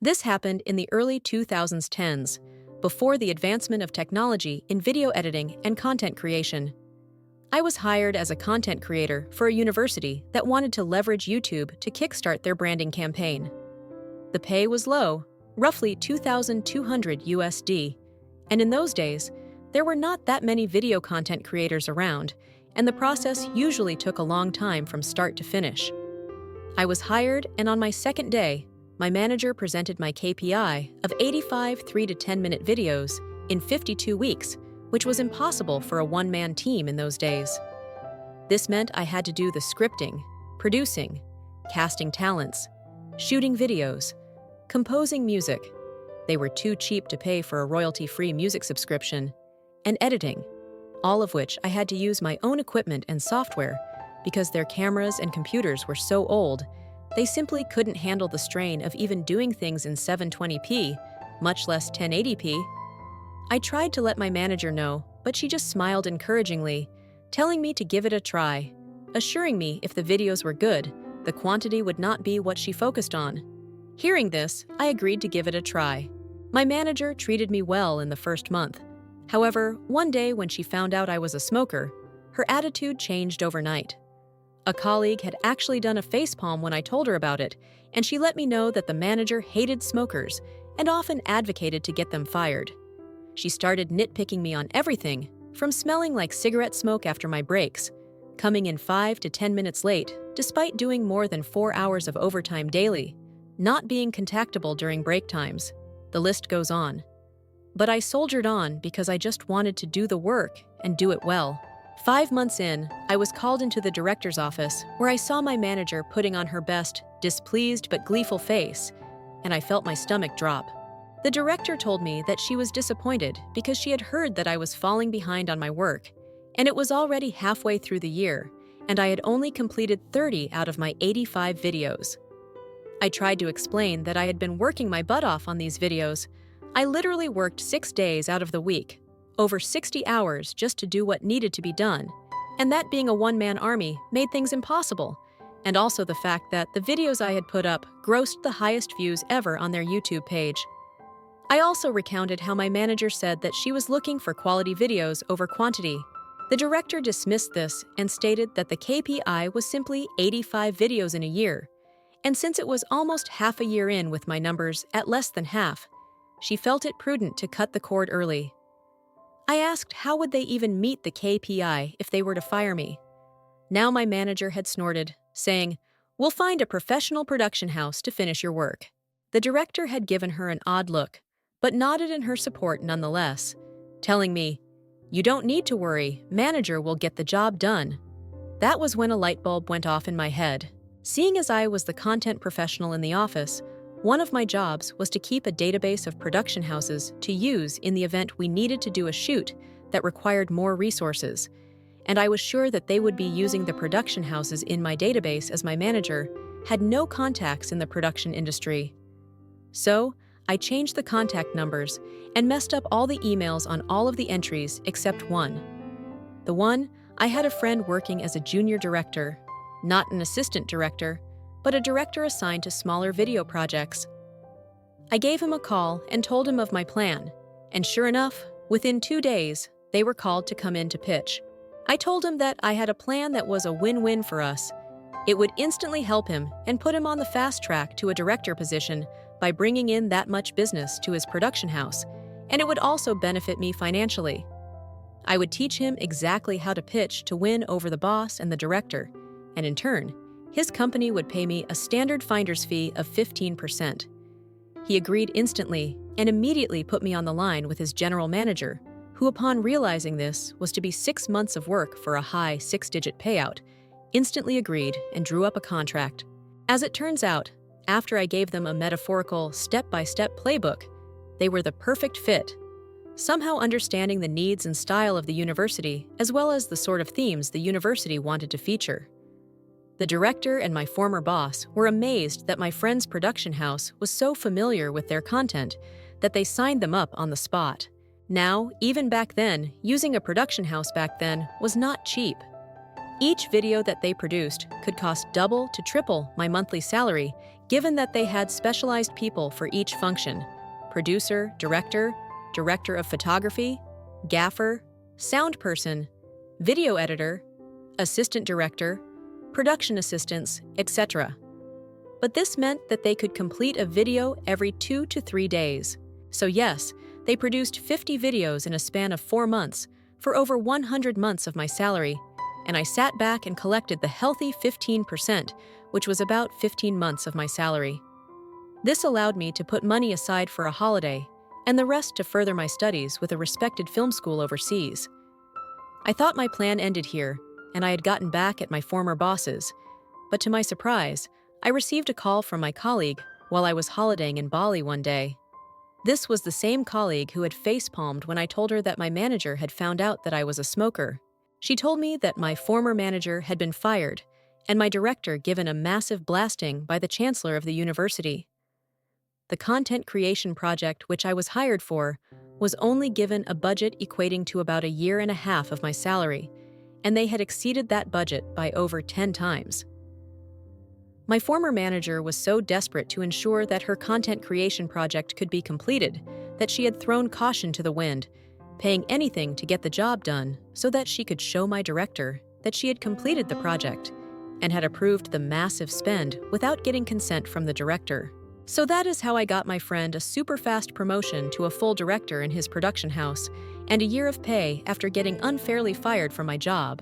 This happened in the early 2010s, before the advancement of technology in video editing and content creation. I was hired as a content creator for a university that wanted to leverage YouTube to kickstart their branding campaign. The pay was low, roughly $2,200 USD, and in those days, there were not that many video content creators around, and the process usually took a long time from start to finish. I was hired, and on my second day, my manager presented my KPI of 85 3 to 10-minute videos in 52 weeks, which was impossible for a one-man team in those days. This meant I had to do the scripting, producing, casting talents, shooting videos, composing music — they were too cheap to pay for a royalty-free music subscription — and editing, all of which I had to use my own equipment and software because their cameras and computers were so old, they simply couldn't handle the strain of even doing things in 720p, much less 1080p. I tried to let my manager know, but she just smiled encouragingly, telling me to give it a try, assuring me if the videos were good, the quantity would not be what she focused on. Hearing this, I agreed to give it a try. My manager treated me well in the first month. However, one day when she found out I was a smoker, her attitude changed overnight. A colleague had actually done a facepalm when I told her about it, and she let me know that the manager hated smokers and often advocated to get them fired. She started nitpicking me on everything, from smelling like cigarette smoke after my breaks, coming in 5 to 10 minutes late despite doing more than 4 hours of overtime daily, not being contactable during break times. The list goes on. But I soldiered on because I just wanted to do the work and do it well. 5 months in, I was called into the director's office where I saw my manager putting on her best, displeased but gleeful face, and I felt my stomach drop. The director told me that she was disappointed because she had heard that I was falling behind on my work, and it was already halfway through the year, and I had only completed 30 out of my 85 videos. I tried to explain that I had been working my butt off on these videos. I literally worked 6 days out of the week, over 60 hours just to do what needed to be done, and that being a one-man army made things impossible, and also the fact that the videos I had put up grossed the highest views ever on their YouTube page. I also recounted how my manager said that she was looking for quality videos over quantity. The director dismissed this and stated that the KPI was simply 85 videos in a year, and since it was almost half a year in with my numbers at less than half, she felt it prudent to cut the cord early. I asked how would they even meet the KPI if they were to fire me. Now my manager had snorted, saying, "We'll find a professional production house to finish your work." The director had given her an odd look, but nodded in her support nonetheless, telling me, "You don't need to worry, manager will get the job done." That was when a light bulb went off in my head. Seeing as I was the content professional in the office, one of my jobs was to keep a database of production houses to use in the event we needed to do a shoot that required more resources, and I was sure that they would be using the production houses in my database as my manager had no contacts in the production industry. So, I changed the contact numbers and messed up all the emails on all of the entries except one. The one, I had a friend working as a junior director, not an assistant director, but a director assigned to smaller video projects. I gave him a call and told him of my plan, and sure enough, within 2 days, they were called to come in to pitch. I told him that I had a plan that was a win-win for us. It would instantly help him and put him on the fast track to a director position by bringing in that much business to his production house, and it would also benefit me financially. I would teach him exactly how to pitch to win over the boss and the director, and in turn, his company would pay me a standard finder's fee of 15%. He agreed instantly and immediately put me on the line with his general manager, who upon realizing this was to be 6 months of work for a high 6-digit payout, instantly agreed and drew up a contract. As it turns out, after I gave them a metaphorical step-by-step playbook, they were the perfect fit, somehow understanding the needs and style of the university as well as the sort of themes the university wanted to feature. The director and my former boss were amazed that my friend's production house was so familiar with their content that they signed them up on the spot. Now, even back then, using a production house back then was not cheap. Each video that they produced could cost double to triple my monthly salary, given that they had specialized people for each function: producer, director, director of photography, gaffer, sound person, video editor, assistant director, production assistants, etc. But this meant that they could complete a video every 2 to 3 days. So yes, they produced 50 videos in a span of 4 months for over 100 months of my salary, and I sat back and collected the healthy 15%, which was about 15 months of my salary. This allowed me to put money aside for a holiday, and the rest to further my studies with a respected film school overseas. I thought my plan ended here, and I had gotten back at my former bosses, but to my surprise, I received a call from my colleague while I was holidaying in Bali one day. This was the same colleague who had facepalmed when I told her that my manager had found out that I was a smoker. She told me that my former manager had been fired and my director given a massive blasting by the chancellor of the university. The content creation project which I was hired for was only given a budget equating to about 1.5 years of my salary, and they had exceeded that budget by over 10 times. My former manager was so desperate to ensure that her content creation project could be completed that she had thrown caution to the wind, paying anything to get the job done so that she could show my director that she had completed the project and had approved the massive spend without getting consent from the director. So that is how I got my friend a super fast promotion to a full director in his production house and 1 year of pay after getting unfairly fired from my job.